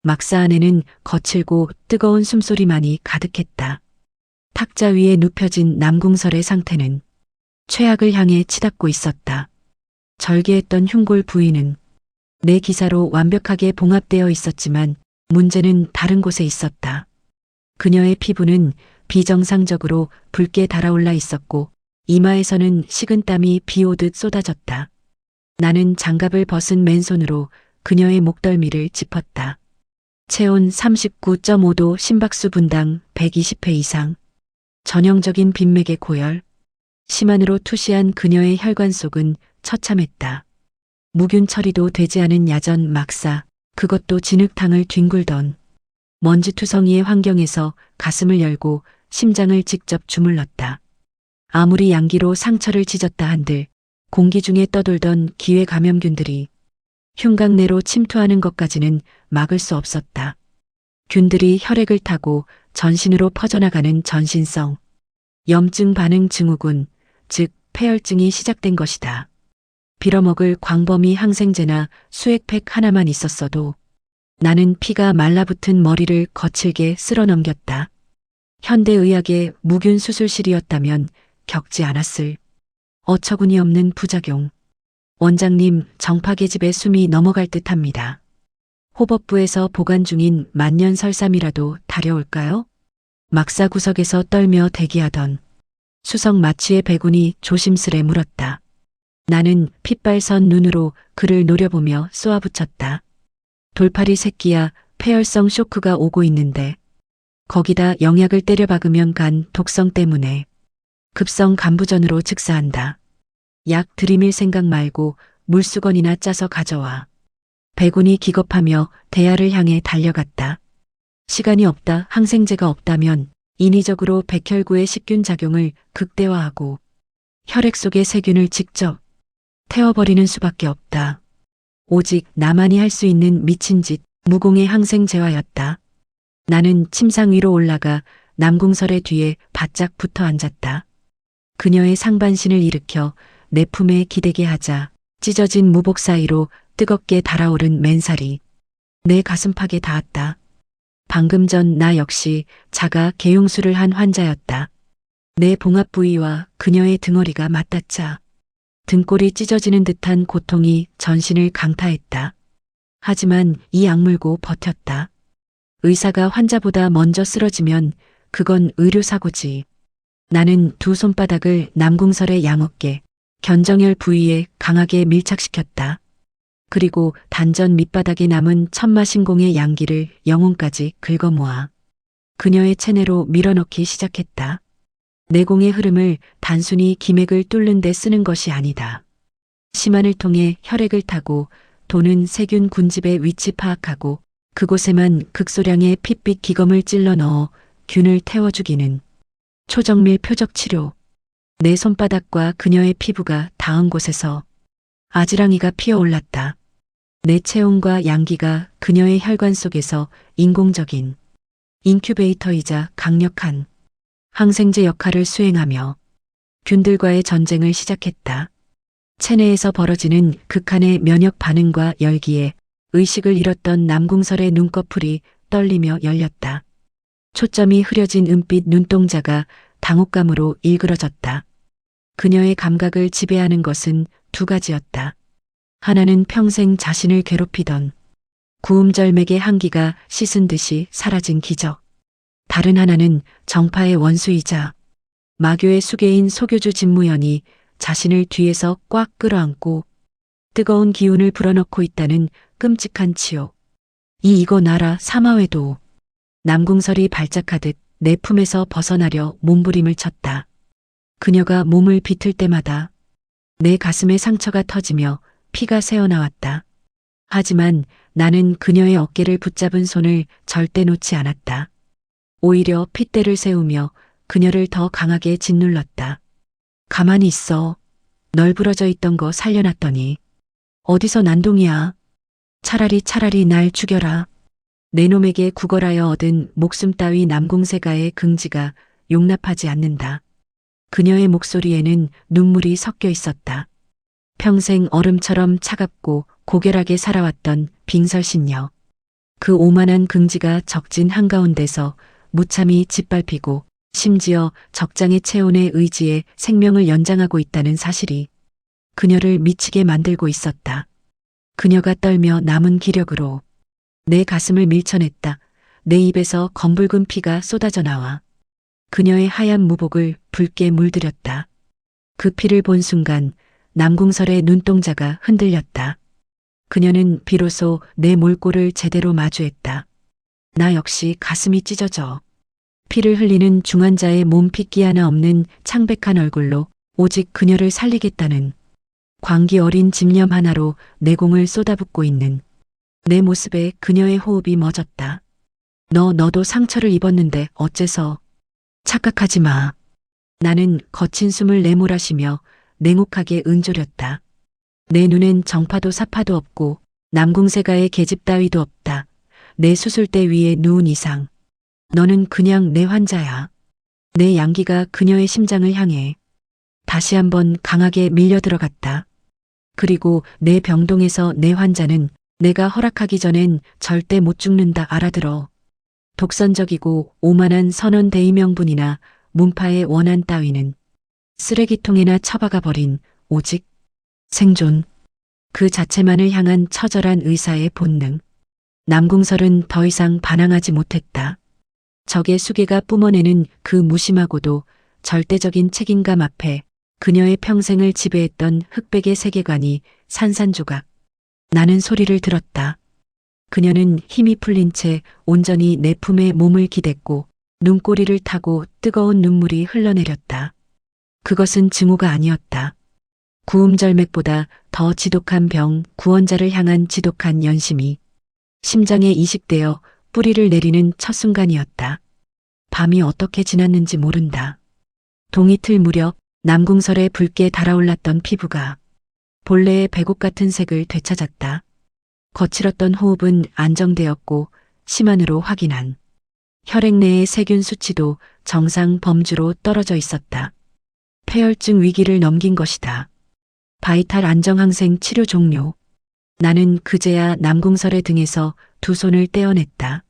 막사 안에는 거칠고 뜨거운 숨소리만이 가득했다. 탁자 위에 눕혀진 남궁설의 상태는 최악을 향해 치닫고 있었다. 절개했던 흉골 부위는 내 기사로 완벽하게 봉합되어 있었지만 문제는 다른 곳에 있었다. 그녀의 피부는 비정상적으로 붉게 달아올라 있었고 이마에서는 식은땀이 비오듯 쏟아졌다. 나는 장갑을 벗은 맨손으로 그녀의 목덜미를 짚었다. 체온 39.5도, 심박수 분당 120회 이상, 전형적인 빈맥의 고열, 심한으로 투시한 그녀의 혈관 속은 처참했다. 무균 처리도 되지 않은 야전 막사, 그것도 진흙탕을 뒹굴던 먼지투성이의 환경에서 가슴을 열고 심장을 직접 주물렀다. 아무리 양기로 상처를 찢었다 한들 공기 중에 떠돌던 기회 감염균들이 흉곽 내로 침투하는 것까지는 막을 수 없었다. 균들이 혈액을 타고 전신으로 퍼져나가는 전신성 염증 반응 증후군, 즉 폐혈증이 시작된 것이다. 빌어먹을 광범위 항생제나 수액팩 하나만 있었어도 나는 피가 말라붙은 머리를 거칠게 쓸어넘겼다. 현대의학의 무균 수술실이었다면 겪지 않았을 어처구니 없는 부작용. 원장님, 정파계집에 숨이 넘어갈 듯합니다. 호법부에서 보관 중인 만년설삼이라도 다려올까요? 막사 구석에서 떨며 대기하던 수석 마취의 배군이 조심스레 물었다. 나는 핏발선 눈으로 그를 노려보며 쏘아붙였다. 돌팔이 새끼야, 폐혈성 쇼크가 오고 있는데 거기다 영약을 때려박으면 간 독성 때문에 급성 간부전으로 즉사한다. 약 들이밀 생각 말고 물수건이나 짜서 가져와. 배군이 기겁하며 대야를 향해 달려갔다. 시간이 없다. 항생제가 없다면 인위적으로 백혈구의 식균 작용을 극대화하고 혈액 속의 세균을 직접 태워버리는 수밖에 없다. 오직 나만이 할 수 있는 미친 짓, 무공의 항생제화였다. 나는 침상 위로 올라가 남궁설의 뒤에 바짝 붙어 앉았다. 그녀의 상반신을 일으켜 내 품에 기대게 하자 찢어진 무복 사이로 뜨겁게 달아오른 맨살이 내 가슴팍에 닿았다. 방금 전 나 역시 자가 개용술을 한 환자였다. 내 봉합 부위와 그녀의 등허리가 맞닿자 등골이 찢어지는 듯한 고통이 전신을 강타했다. 하지만 이 악물고 버텼다. 의사가 환자보다 먼저 쓰러지면 그건 의료사고지. 나는 두 손바닥을 남궁설의 양어깨, 견정혈 부위에 강하게 밀착시켰다. 그리고 단전 밑바닥에 남은 천마신공의 양기를 영혼까지 긁어모아 그녀의 체내로 밀어넣기 시작했다. 내공의 흐름을 단순히 기맥을 뚫는 데 쓰는 것이 아니다. 심한을 통해 혈액을 타고 도는 세균 군집의 위치 파악하고 그곳에만 극소량의 핏빛 기검을 찔러 넣어 균을 태워 죽이는 초정밀 표적 치료. 내 손바닥과 그녀의 피부가 닿은 곳에서 아지랑이가 피어올랐다. 내 체온과 양기가 그녀의 혈관 속에서 인공적인 인큐베이터이자 강력한 항생제 역할을 수행하며 균들과의 전쟁을 시작했다. 체내에서 벌어지는 극한의 면역 반응과 열기에 의식을 잃었던 남궁설의 눈꺼풀이 떨리며 열렸다. 초점이 흐려진 은빛 눈동자가 당혹감으로 일그러졌다. 그녀의 감각을 지배하는 것은 두 가지였다. 하나는 평생 자신을 괴롭히던 구음절맥의 한기가 씻은 듯이 사라진 기적. 다른 하나는 정파의 원수이자 마교의 수괴인 소교주 진무연이 자신을 뒤에서 꽉 끌어안고 뜨거운 기운을 불어넣고 있다는 끔찍한 치욕. 이거 나라 사마회도. 남궁설이 발작하듯 내 품에서 벗어나려 몸부림을 쳤다. 그녀가 몸을 비틀 때마다 내 가슴에 상처가 터지며 피가 새어나왔다. 하지만 나는 그녀의 어깨를 붙잡은 손을 절대 놓지 않았다. 오히려 핏대를 세우며 그녀를 더 강하게 짓눌렀다. 가만히 있어. 널브러져 있던 거 살려놨더니 어디서 난동이야. 차라리 날 죽여라. 내 놈에게 구걸하여 얻은 목숨 따위 남궁세가의 긍지가 용납하지 않는다. 그녀의 목소리에는 눈물이 섞여 있었다. 평생 얼음처럼 차갑고 고결하게 살아왔던 빙설신녀. 그 오만한 긍지가 적진 한가운데서 무참히 짓밟히고 심지어 적장의 체온의 의지에 생명을 연장하고 있다는 사실이 그녀를 미치게 만들고 있었다. 그녀가 떨며 남은 기력으로 내 가슴을 밀쳐냈다. 내 입에서 검붉은 피가 쏟아져 나와 그녀의 하얀 무복을 붉게 물들였다. 그 피를 본 순간 남궁설의 눈동자가 흔들렸다. 그녀는 비로소 내 몰골을 제대로 마주했다. 나 역시 가슴이 찢어져. 피를 흘리는 중환자의 몸 핏기 하나 없는 창백한 얼굴로 오직 그녀를 살리겠다는 광기 어린 집념 하나로 내공을 쏟아붓고 있는 내 모습에 그녀의 호흡이 멎었다. 너도 상처를 입었는데 어째서? 착각하지 마. 나는 거친 숨을 내몰아쉬며 냉혹하게 은조렸다. 내 눈엔 정파도 사파도 없고 남궁세가의 계집 따위도 없다. 내 수술대 위에 누운 이상. 너는 그냥 내 환자야. 내 양기가 그녀의 심장을 향해 다시 한번 강하게 밀려 들어갔다. 그리고 내 병동에서 내 환자는 내가 허락하기 전엔 절대 못 죽는다 알아들어. 독선적이고 오만한 선원 대의명분이나 문파의 원한 따위는 쓰레기통에나 처박아 버린 오직 생존. 그 자체만을 향한 처절한 의사의 본능. 남궁설은 더 이상 반항하지 못했다. 적의 수계가 뿜어내는 그 무심하고도 절대적인 책임감 앞에 그녀의 평생을 지배했던 흑백의 세계관이 산산조각. 나는 소리를 들었다. 그녀는 힘이 풀린 채 온전히 내 품에 몸을 기댔고 눈꼬리를 타고 뜨거운 눈물이 흘러내렸다. 그것은 증오가 아니었다. 구음절맥보다 더 지독한 병, 구원자를 향한 지독한 연심이 심장에 이식되어 뿌리를 내리는 첫 순간이었다. 밤이 어떻게 지났는지 모른다. 동이틀 무렵 남궁설의 붉게 달아올랐던 피부가 본래의 백옥 같은 색을 되찾았다. 거칠었던 호흡은 안정되었고 심한으로 확인한 혈액 내의 세균 수치도 정상 범주로 떨어져 있었다. 폐혈증 위기를 넘긴 것이다. 바이탈 안정항생 치료 종료. 나는 그제야 남궁설의 등에서 두 손을 떼어냈다.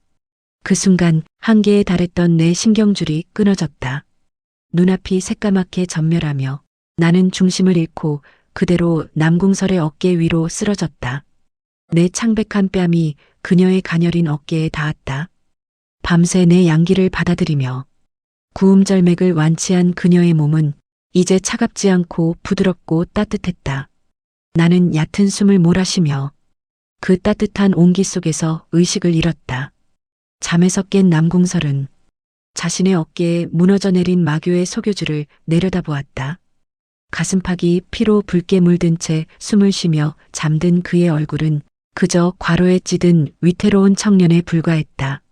그 순간 한계에 달했던 내 신경줄이 끊어졌다. 눈앞이 새까맣게 전멸하며 나는 중심을 잃고 그대로 남궁설의 어깨 위로 쓰러졌다. 내 창백한 뺨이 그녀의 가녀린 어깨에 닿았다. 밤새 내 양기를 받아들이며 구음절맥을 완치한 그녀의 몸은 이제 차갑지 않고 부드럽고 따뜻했다. 나는 얕은 숨을 몰아쉬며 그 따뜻한 온기 속에서 의식을 잃었다. 잠에서 깬 남궁설은 자신의 어깨에 무너져 내린 마교의 소교주를 내려다보았다. 가슴팍이 피로 붉게 물든 채 숨을 쉬며 잠든 그의 얼굴은 그저 과로에 찌든 위태로운 청년에 불과했다.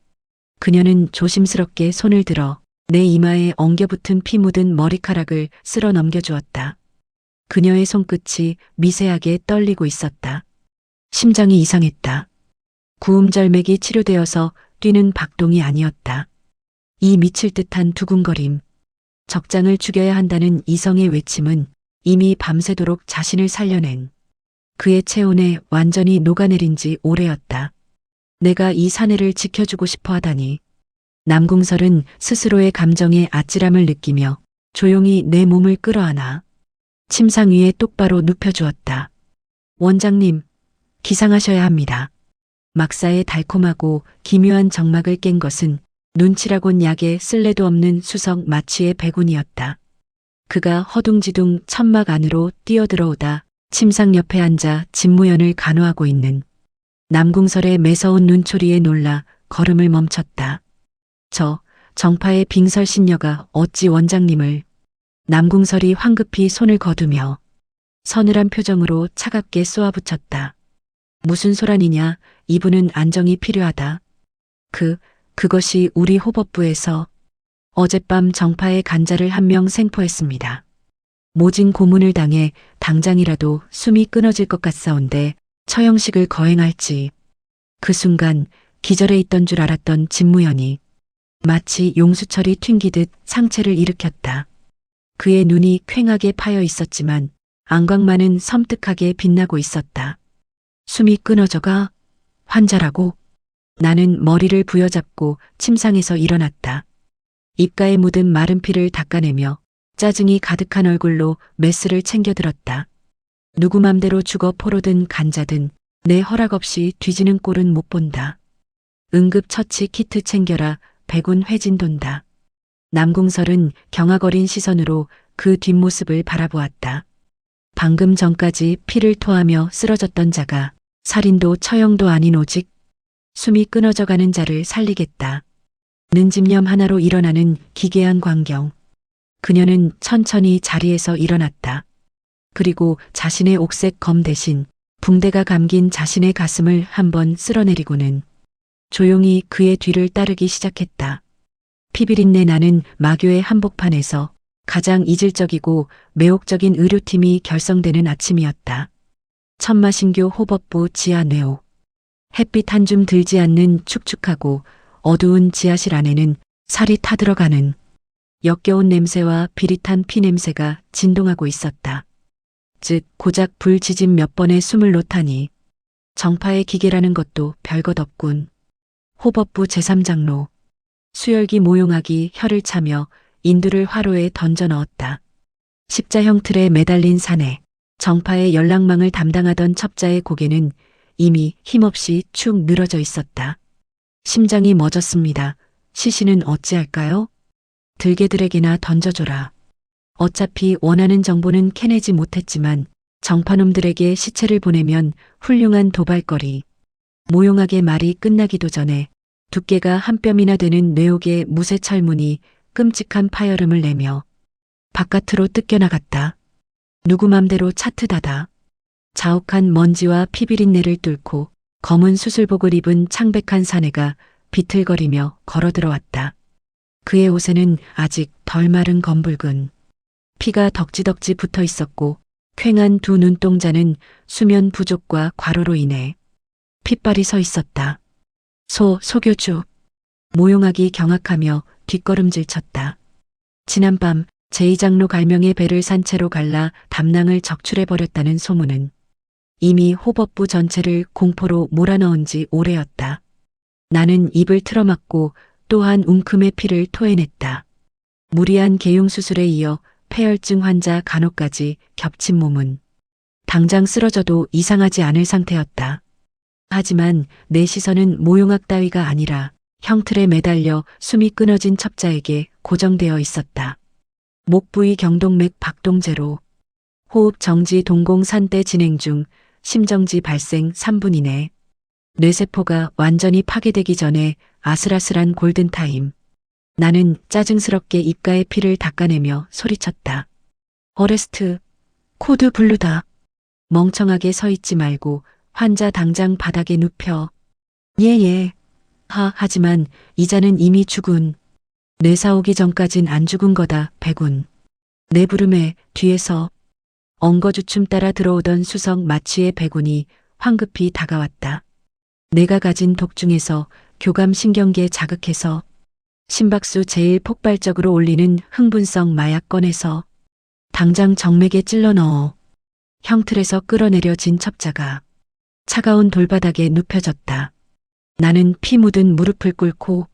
그녀는 조심스럽게 손을 들어 내 이마에 엉겨붙은 피 묻은 머리카락을 쓸어 넘겨주었다. 그녀의 손끝이 미세하게 떨리고 있었다. 심장이 이상했다. 구음절맥이 치료되어서 뛰는 박동이 아니었다. 이 미칠 듯한 두근거림, 적장을 죽여야 한다는 이성의 외침은 이미 밤새도록 자신을 살려낸 그의 체온에 완전히 녹아내린 지 오래였다. 내가 이 사내를 지켜주고 싶어 하다니. 남궁설은 스스로의 감정에 아찔함을 느끼며 조용히 내 몸을 끌어안아 침상 위에 똑바로 눕혀주었다. 원장님, 기상하셔야 합니다. 막사의 달콤하고 기묘한 정막을 깬 것은 눈치라곤 약에 쓸래도 없는 수석 마취의 백운이었다. 그가 허둥지둥 천막 안으로 뛰어들어오다 침상 옆에 앉아 진무연을 간호하고 있는 남궁설의 매서운 눈초리에 놀라 걸음을 멈췄다. 저 정파의 빙설신녀가 어찌 원장님을. 남궁설이 황급히 손을 거두며 서늘한 표정으로 차갑게 쏘아붙였다. 무슨 소란이냐, 이분은 안정이 필요하다. 그것이 우리 호법부에서 어젯밤 정파의 간자를 한 명 생포했습니다. 모진 고문을 당해 당장이라도 숨이 끊어질 것 같사온데 처형식을 거행할지. 그 순간 기절해 있던 줄 알았던 진무연이 마치 용수철이 튕기듯 상체를 일으켰다. 그의 눈이 퀭하게 파여 있었지만 안광만은 섬뜩하게 빛나고 있었다. 숨이 끊어져가? 환자라고? 나는 머리를 부여잡고 침상에서 일어났다. 입가에 묻은 마른 피를 닦아내며 짜증이 가득한 얼굴로 메스를 챙겨들었다. 누구 맘대로 죽어 포로든 간자든 내 허락 없이 뒤지는 꼴은 못 본다. 응급처치 키트 챙겨라. 백운 회진 돈다. 남궁설은 경악어린 시선으로 그 뒷모습을 바라보았다. 방금 전까지 피를 토하며 쓰러졌던 자가 살인도 처형도 아닌 오직 숨이 끊어져가는 자를 살리겠다. 는 집념 하나로 일어나는 기괴한 광경. 그녀는 천천히 자리에서 일어났다. 그리고 자신의 옥색 검 대신 붕대가 감긴 자신의 가슴을 한번 쓸어내리고는 조용히 그의 뒤를 따르기 시작했다. 피비린내 나는 마교의 한복판에서 가장 이질적이고 매혹적인 의료팀이 결성되는 아침이었다. 천마신교 호법부 지하 뇌옥. 햇빛 한 줌 들지 않는 축축하고 어두운 지하실 안에는 살이 타들어가는 역겨운 냄새와 비릿한 피 냄새가 진동하고 있었다. 즉 고작 불 지짐 몇 번에 숨을 놓다니 정파의 기계라는 것도 별것 없군. 호법부 제3장로. 수열기 모용하기 혀를 차며 인두를 화로에 던져 넣었다. 십자형 틀에 매달린 사내. 정파의 연락망을 담당하던 첩자의 고개는 이미 힘없이 축 늘어져 있었다. 심장이 멎었습니다. 시신은 어찌할까요? 들개들에게나 던져줘라. 어차피 원하는 정보는 캐내지 못했지만 정파놈들에게 시체를 보내면 훌륭한 도발거리. 모용하게 말이 끝나기도 전에 두께가 한 뼘이나 되는 뇌옥의 무쇠 철문이 끔찍한 파열음을 내며 바깥으로 뜯겨나갔다. 누구 맘대로 차트다다. 자욱한 먼지와 피비린내를 뚫고 검은 수술복을 입은 창백한 사내가 비틀거리며 걸어들어왔다. 그의 옷에는 아직 덜 마른 검붉은 피가 덕지덕지 붙어 있었고 퀭한 두 눈동자는 수면 부족과 과로로 인해 핏발이 서 있었다. 소교주. 모용하기 경악하며 뒷걸음질 쳤다. 지난밤 제2장로 갈명의 배를 산 채로 갈라 담낭을 적출해버렸다는 소문은 이미 호법부 전체를 공포로 몰아넣은 지 오래였다. 나는 입을 틀어막고 또한 웅큼의 피를 토해냈다. 무리한 개용수술에 이어 폐혈증 환자 간호까지 겹친 몸은 당장 쓰러져도 이상하지 않을 상태였다. 하지만 내 시선은 모용학 따위가 아니라 형틀에 매달려 숨이 끊어진 첩자에게 고정되어 있었다. 목 부위 경동맥 박동제로 호흡 정지 동공 산대 진행 중 심정지 발생 3분 이내. 뇌세포가 완전히 파괴되기 전에 아슬아슬한 골든타임. 나는 짜증스럽게 입가의 피를 닦아내며 소리쳤다. 어레스트, 코드 블루다. 멍청하게 서 있지 말고 환자 당장 바닥에 눕혀. 예. 하지만 이자는 이미 죽은. 뇌사 오기 전까진 안 죽은 거다, 백운. 내 부름에 뒤에서 엉거주춤 따라 들어오던 수석 마취의 백운이 황급히 다가왔다. 내가 가진 독 중에서 교감신경계 자극해서 심박수 제일 폭발적으로 올리는 흥분성 마약 꺼내서 당장 정맥에 찔러 넣어. 형틀에서 끌어내려진 첩자가 차가운 돌바닥에 눕혀졌다. 나는 피 묻은 무릎을 꿇고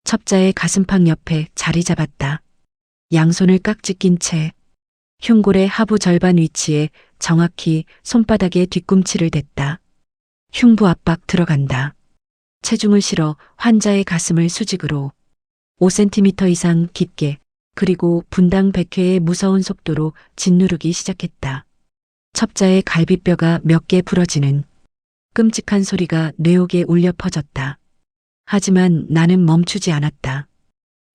첩자의 가슴팍 옆에 자리 잡았다. 양손을 깍지 낀 채 흉골의 하부 절반 위치에 정확히 손바닥에 뒤꿈치를 댔다. 흉부 압박 들어간다. 체중을 실어 환자의 가슴을 수직으로 5cm 이상 깊게 그리고 분당 100회의 무서운 속도로 짓누르기 시작했다. 첩자의 갈비뼈가 몇 개 부러지는 끔찍한 소리가 뇌옥에 울려 퍼졌다. 하지만 나는 멈추지 않았다.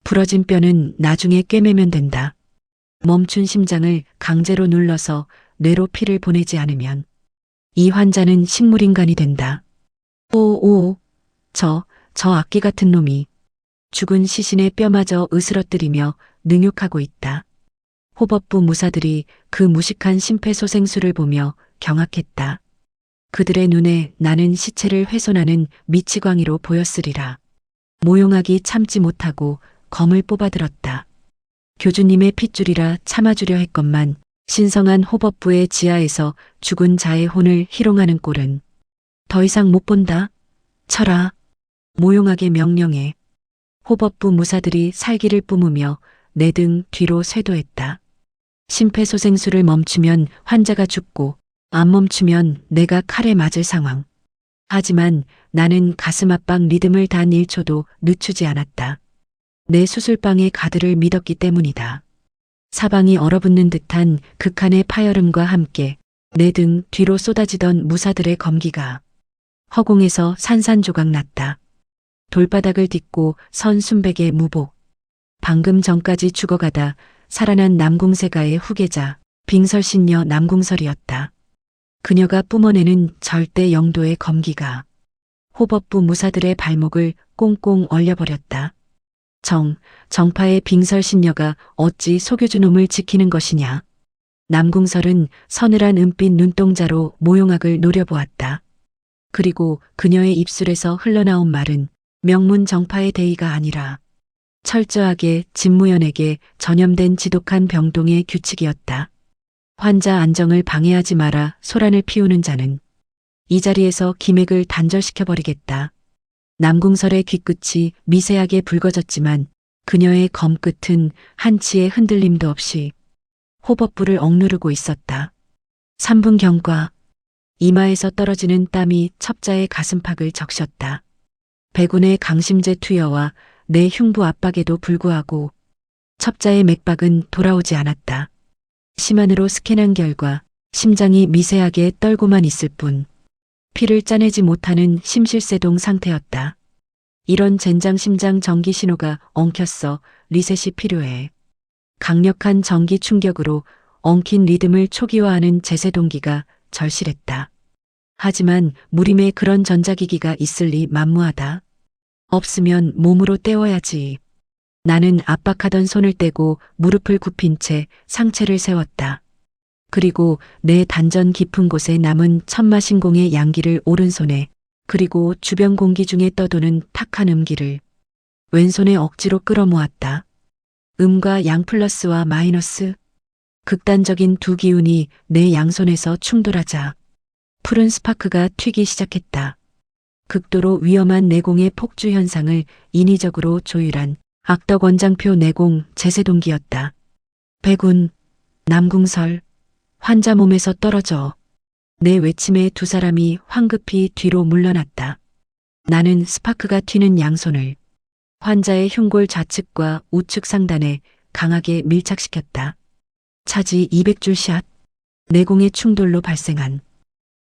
부러진 뼈는 나중에 꿰매면 된다. 멈춘 심장을 강제로 눌러서 뇌로 피를 보내지 않으면 이 환자는 식물인간이 된다. 저 악기 같은 놈이 죽은 시신의 뼈마저 으스러뜨리며 능욕하고 있다. 호법부 무사들이 그 무식한 심폐소생술을 보며 경악했다. 그들의 눈에 나는 시체를 훼손하는 미치광이로 보였으리라. 모용하기 참지 못하고 검을 뽑아들었다. 교주님의 핏줄이라 참아주려 했건만 신성한 호법부의 지하에서 죽은 자의 혼을 희롱하는 꼴은 더 이상 못 본다. 쳐라. 모용하게 명령해. 호법부 무사들이 살기를 뿜으며 내 등 뒤로 쇄도했다. 심폐소생술을 멈추면 환자가 죽고 안 멈추면 내가 칼에 맞을 상황. 하지만 나는 가슴 압박 리듬을 단 1초도 늦추지 않았다. 내 수술방의 가드를 믿었기 때문이다. 사방이 얼어붙는 듯한 극한의 파열음과 함께 내 등 뒤로 쏟아지던 무사들의 검기가 허공에서 산산조각 났다. 돌바닥을 딛고 선 순백의 무복. 방금 전까지 죽어가다 살아난 남궁세가의 후계자 빙설신녀 남궁설이었다. 그녀가 뿜어내는 절대 영도의 검기가 호법부 무사들의 발목을 꽁꽁 얼려버렸다. 정파의 빙설신녀가 어찌 소교주놈을 지키는 것이냐. 남궁설은 서늘한 은빛 눈동자로 모용학을 노려보았다. 그리고 그녀의 입술에서 흘러나온 말은 명문 정파의 대의가 아니라 철저하게 진무연에게 전염된 지독한 병동의 규칙이었다. 환자 안정을 방해하지 마라 소란을 피우는 자는 이 자리에서 기맥을 단절시켜버리겠다. 남궁설의 귀끝이 미세하게 붉어졌지만 그녀의 검끝은 한치의 흔들림도 없이 호법부를 억누르고 있었다. 3분 경과. 이마에서 떨어지는 땀이 첩자의 가슴팍을 적셨다. 백운의 강심제 투여와 내 흉부 압박에도 불구하고 첩자의 맥박은 돌아오지 않았다. 심한으로 스캔한 결과 심장이 미세하게 떨고만 있을 뿐 피를 짜내지 못하는 심실세동 상태였다. 이런 젠장 심장 전기 신호가 엉켰어. 리셋이 필요해. 강력한 전기 충격으로 엉킨 리듬을 초기화하는 제세동기가 절실했다. 하지만 무림에 그런 전자기기가 있을 리 만무하다. 없으면 몸으로 때워야지. 나는 압박하던 손을 떼고 무릎을 굽힌 채 상체를 세웠다. 그리고 내 단전 깊은 곳에 남은 천마신공의 양기를 오른손에 그리고 주변 공기 중에 떠도는 탁한 음기를 왼손에 억지로 끌어모았다. 음과 양 플러스와 마이너스. 극단적인 두 기운이 내 양손에서 충돌하자 푸른 스파크가 튀기 시작했다. 극도로 위험한 내공의 폭주 현상을 인위적으로 조율한 악덕원장표 내공 제세동기였다. 백운, 남궁설, 환자 몸에서 떨어져. 내 외침에 두 사람이 황급히 뒤로 물러났다. 나는 스파크가 튀는 양손을 환자의 흉골 좌측과 우측 상단에 강하게 밀착시켰다. 차지 200줄 샷. 내공의 충돌로 발생한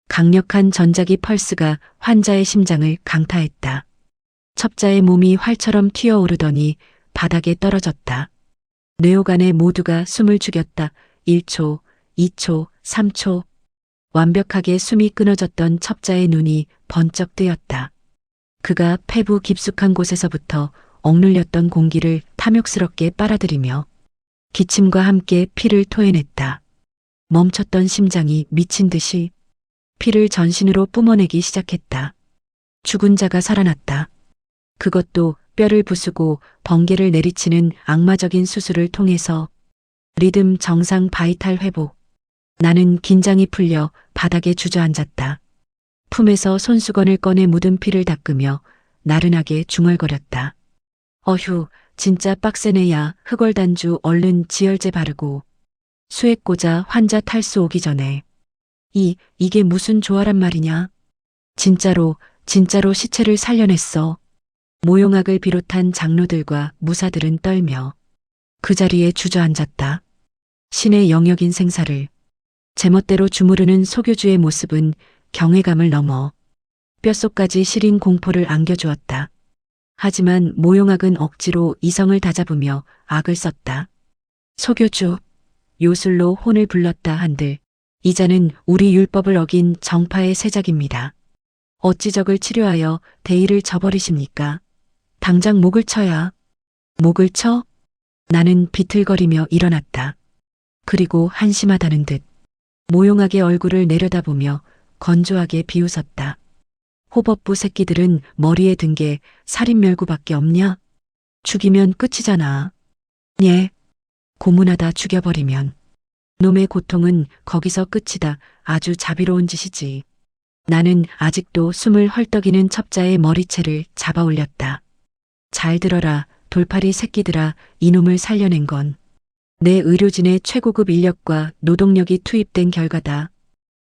강력한 전자기 펄스가 환자의 심장을 강타했다. 첩자의 몸이 활처럼 튀어오르더니 바닥에 떨어졌다. 뇌호간에 모두가 숨을 죽였다. 1초, 2초, 3초. 완벽하게 숨이 끊어졌던 첩자의 눈이 번쩍 뜨였다. 그가 폐부 깊숙한 곳에서부터 억눌렸던 공기를 탐욕스럽게 빨아들이며 기침과 함께 피를 토해냈다. 멈췄던 심장이 미친 듯이 피를 전신으로 뿜어내기 시작했다. 죽은 자가 살아났다. 그것도 뼈를 부수고 번개를 내리치는 악마적인 수술을 통해서. 리듬 정상 바이탈 회복. 나는 긴장이 풀려 바닥에 주저앉았다. 품에서 손수건을 꺼내 묻은 피를 닦으며 나른하게 중얼거렸다. 어휴, 진짜 빡세네야. 흑월단주 얼른 지혈제 바르고 수액 꽂아 환자 탈수 오기 전에. 이게 무슨 조화란 말이냐. 진짜로 시체를 살려냈어. 모용학을 비롯한 장로들과 무사들은 떨며 그 자리에 주저앉았다. 신의 영역인 생사를 제멋대로 주무르는 소교주의 모습은 경외감을 넘어 뼛속까지 시린 공포를 안겨주었다. 하지만 모용학은 억지로 이성을 다잡으며 악을 썼다. 소교주, 요술로 혼을 불렀다 한들 이자는 우리 율법을 어긴 정파의 세작입니다. 어찌 적을 치료하여 대의를 저버리십니까? 당장 목을 쳐야. 목을 쳐? 나는 비틀거리며 일어났다. 그리고 한심하다는 듯 모용학의 얼굴을 내려다보며 건조하게 비웃었다. 호법부 새끼들은 머리에 든 게 살인멸구밖에 없냐? 죽이면 끝이잖아. 예. 고문하다 죽여버리면. 놈의 고통은 거기서 끝이다. 아주 자비로운 짓이지. 나는 아직도 숨을 헐떡이는 첩자의 머리채를 잡아 올렸다. 잘 들어라, 돌팔이 새끼들아, 이놈을 살려낸 건 내 의료진의 최고급 인력과 노동력이 투입된 결과다.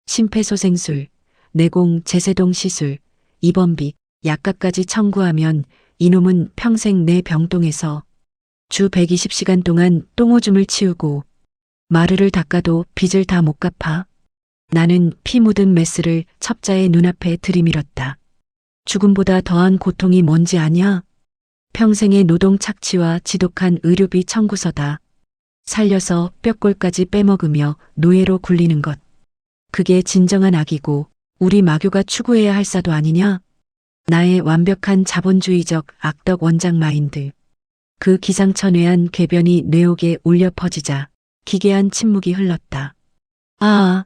심폐소생술, 내공 제세동 시술, 입원비, 약값까지 청구하면 이놈은 평생 내 병동에서 주 120시간 동안 똥오줌을 치우고 마루를 닦아도 빚을 다 못 갚아. 나는 피 묻은 메스를 첩자의 눈앞에 들이밀었다. 죽음보다 더한 고통이 뭔지 아냐? 평생의 노동 착취와 지독한 의료비 청구서다. 살려서 뼈골까지 빼먹으며 노예로 굴리는 것. 그게 진정한 악이고 우리 마교가 추구해야 할 사도 아니냐? 나의 완벽한 자본주의적 악덕 원작 마인드. 그 기상천외한 궤변이 뇌옥에 울려 퍼지자 기괴한 침묵이 흘렀다. 아,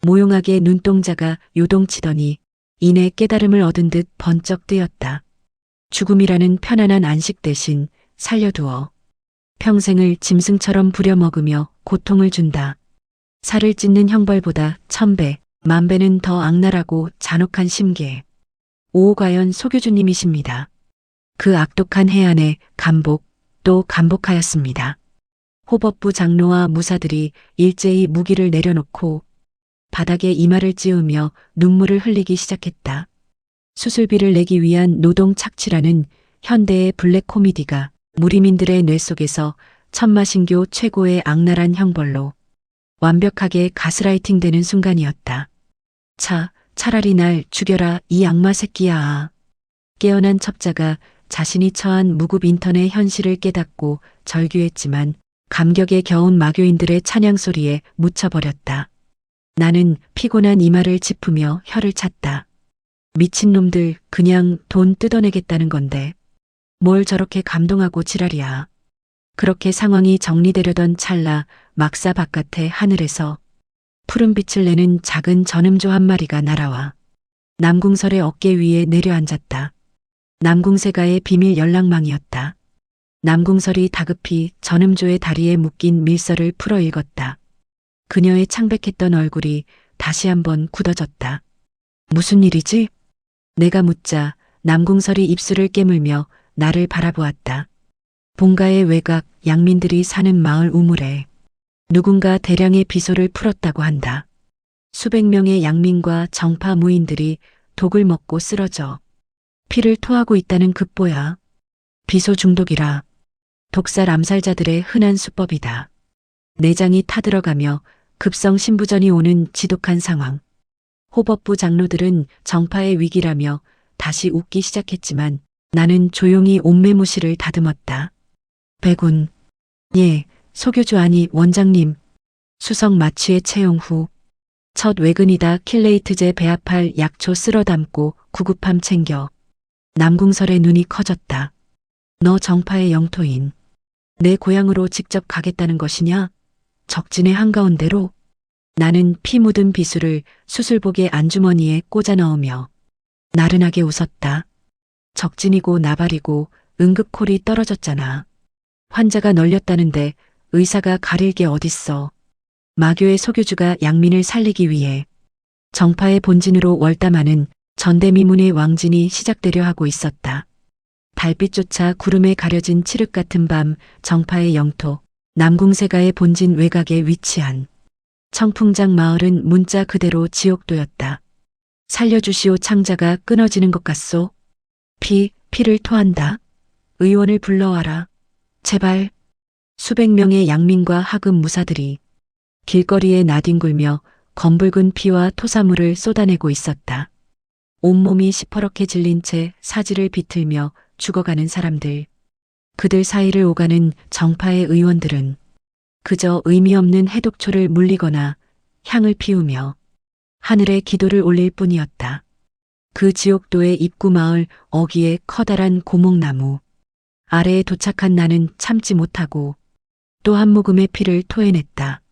모용하게 눈동자가 요동치더니 이내 깨달음을 얻은 듯 번쩍 뜨였다. 죽음이라는 편안한 안식 대신 살려두어 평생을 짐승처럼 부려먹으며 고통을 준다. 살을 찢는 형벌보다 1000배, 10,000배는 더 악랄하고 잔혹한 심계. 오호과연 소교주님이십니다. 그 악독한 해안에 감복 또 감복하였습니다. 호법부 장로와 무사들이 일제히 무기를 내려놓고 바닥에 이마를 찌우며 눈물을 흘리기 시작했다. 수술비를 내기 위한 노동 착취라는 현대의 블랙 코미디가 무리민들의 뇌 속에서 천마신교 최고의 악랄한 형벌로 완벽하게 가스라이팅 되는 순간이었다. 차라리 날 죽여라 이 악마 새끼야. 깨어난 첩자가 자신이 처한 무급 인턴의 현실을 깨닫고 절규했지만 감격에 겨운 마교인들의 찬양 소리에 묻혀버렸다. 나는 피곤한 이마를 짚으며 혀를 찼다. 미친놈들 그냥 돈 뜯어내겠다는 건데 뭘 저렇게 감동하고 지랄이야. 그렇게 상황이 정리되려던 찰나 막사 바깥의 하늘에서 푸른 빛을 내는 작은 전음조 한 마리가 날아와 남궁설의 어깨 위에 내려앉았다. 남궁세가의 비밀 연락망이었다. 남궁설이 다급히 전음조의 다리에 묶인 밀서를 풀어 읽었다. 그녀의 창백했던 얼굴이 다시 한번 굳어졌다. 무슨 일이지? 내가 묻자 남궁설이 입술을 깨물며 나를 바라보았다. 본가의 외곽 양민들이 사는 마을 우물에 누군가 대량의 비소를 풀었다고 한다. 수백 명의 양민과 정파 무인들이 독을 먹고 쓰러져 피를 토하고 있다는 급보야. 비소 중독이라 독살 암살자들의 흔한 수법이다. 내장이 타들어가며 급성 신부전이 오는 지독한 상황. 호법부 장로들은 정파의 위기라며 다시 웃기 시작했지만 나는 조용히 옴매무시를 다듬었다. 백운. 예, 소교주 아니 원장님. 수석 마취에 채용 후 첫 외근이다. 킬레이트제 배합할 약초 쓸어 담고 구급함 챙겨. 남궁설의 눈이 커졌다. 너 정파의 영토인. 내 고향으로 직접 가겠다는 것이냐? 적진의 한가운데로. 나는 피 묻은 비수를 수술복의 안주머니에 꽂아 넣으며 나른하게 웃었다. 적진이고 나발이고 응급콜이 떨어졌잖아. 환자가 널렸다는데 의사가 가릴 게 어딨어. 마교의 소교주가 양민을 살리기 위해 정파의 본진으로 월담하는 전대미문의 왕진이 시작되려 하고 있었다. 달빛조차 구름에 가려진 칠흑 같은 밤 정파의 영토 남궁세가의 본진 외곽에 위치한 청풍장 마을은 문자 그대로 지옥도였다. 살려주시오. 창자가 끊어지는 것 같소. 피를 토한다. 의원을 불러와라. 제발. 수백 명의 양민과 하급 무사들이 길거리에 나뒹굴며 검붉은 피와 토사물을 쏟아내고 있었다. 온몸이 시퍼렇게 질린 채 사지를 비틀며 죽어가는 사람들. 그들 사이를 오가는 정파의 의원들은 그저 의미 없는 해독초를 물리거나 향을 피우며 하늘에 기도를 올릴 뿐이었다. 그 지옥도의 입구 마을 어귀에 커다란 고목나무 아래에 도착한 나는 참지 못하고 또 한 모금의 피를 토해냈다.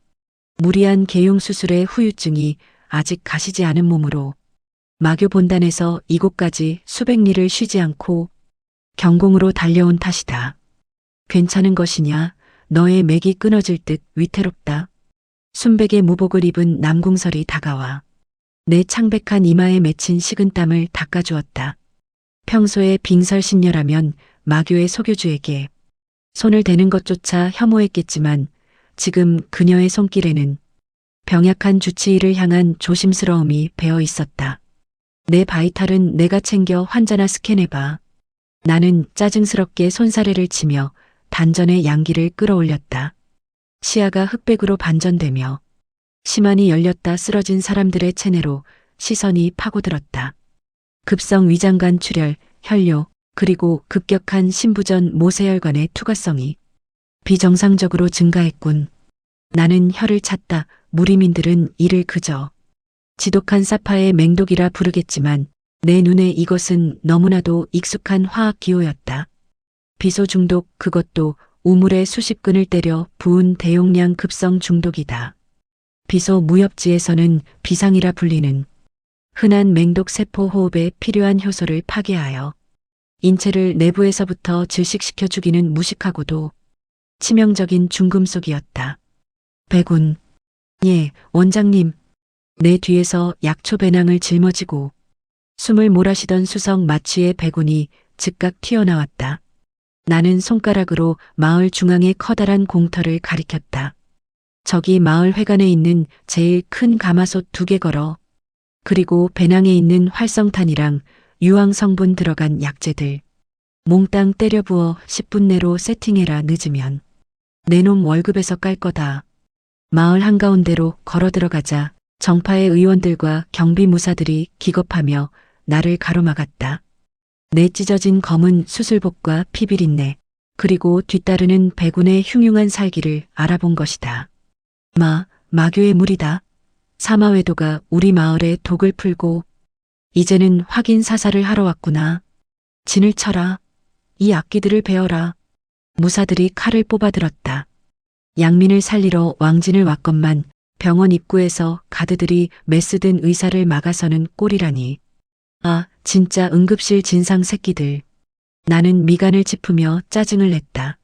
무리한 개용 수술의 후유증이 아직 가시지 않은 몸으로 마교 본단에서 이곳까지 수백 리를 쉬지 않고 경공으로 달려온 탓이다. 괜찮은 것이냐? 너의 맥이 끊어질 듯 위태롭다. 순백의 무복을 입은 남궁설이 다가와 내 창백한 이마에 맺힌 식은땀을 닦아주었다. 평소에 빙설신녀라면 마교의 소교주에게 손을 대는 것조차 혐오했겠지만 지금 그녀의 손길에는 병약한 주치의를 향한 조심스러움이 배어 있었다. 내 바이탈은 내가 챙겨 환자나 스캔해봐. 나는 짜증스럽게 손사래를 치며 단전의 양기를 끌어올렸다. 시야가 흑백으로 반전되며 심한이 열렸다 쓰러진 사람들의 체내로 시선이 파고들었다. 급성 위장관 출혈, 혈뇨, 그리고 급격한 심부전 모세혈관의 투과성이 비정상적으로 증가했군. 나는 혀를 찼다. 무리민들은 이를 그저 지독한 사파의 맹독이라 부르겠지만 내 눈에 이것은 너무나도 익숙한 화학 기호였다. 비소 중독, 그것도 우물에 수십 근을 때려 부은 대용량 급성 중독이다. 비소 무협지에서는 비상이라 불리는 흔한 맹독 세포 호흡에 필요한 효소를 파괴하여 인체를 내부에서부터 질식시켜 죽이는 무식하고도 치명적인 중금속이었다. 백운. 예, 원장님. 내 뒤에서 약초 배낭을 짊어지고 숨을 몰아쉬던 수석 마취의 백운이 즉각 튀어나왔다. 나는 손가락으로 마을 중앙의 커다란 공터를 가리켰다. 저기 마을 회관에 있는 제일 큰 가마솥 2개 걸어. 그리고 배낭에 있는 활성탄이랑 유황 성분 들어간 약재들. 몽땅 때려 부어 10분 내로 세팅해라. 늦으면 내 놈 월급에서 깔 거다. 마을 한가운데로 걸어 들어가자 정파의 의원들과 경비무사들이 기겁하며 나를 가로막았다. 내 찢어진 검은 수술복과 피비린내, 그리고 뒤따르는 백운의 흉흉한 살기를 알아본 것이다. 마교의 무리다. 사마회도가 우리 마을에 독을 풀고 이제는 확인 사살을 하러 왔구나. 진을 쳐라. 이 악기들을 베어라. 무사들이 칼을 뽑아들었다. 양민을 살리러 왕진을 왔건만 병원 입구에서 가드들이 메스든 의사를 막아서는 꼴이라니. 아, 진짜 응급실 진상 새끼들. 나는 미간을 짚으며 짜증을 냈다.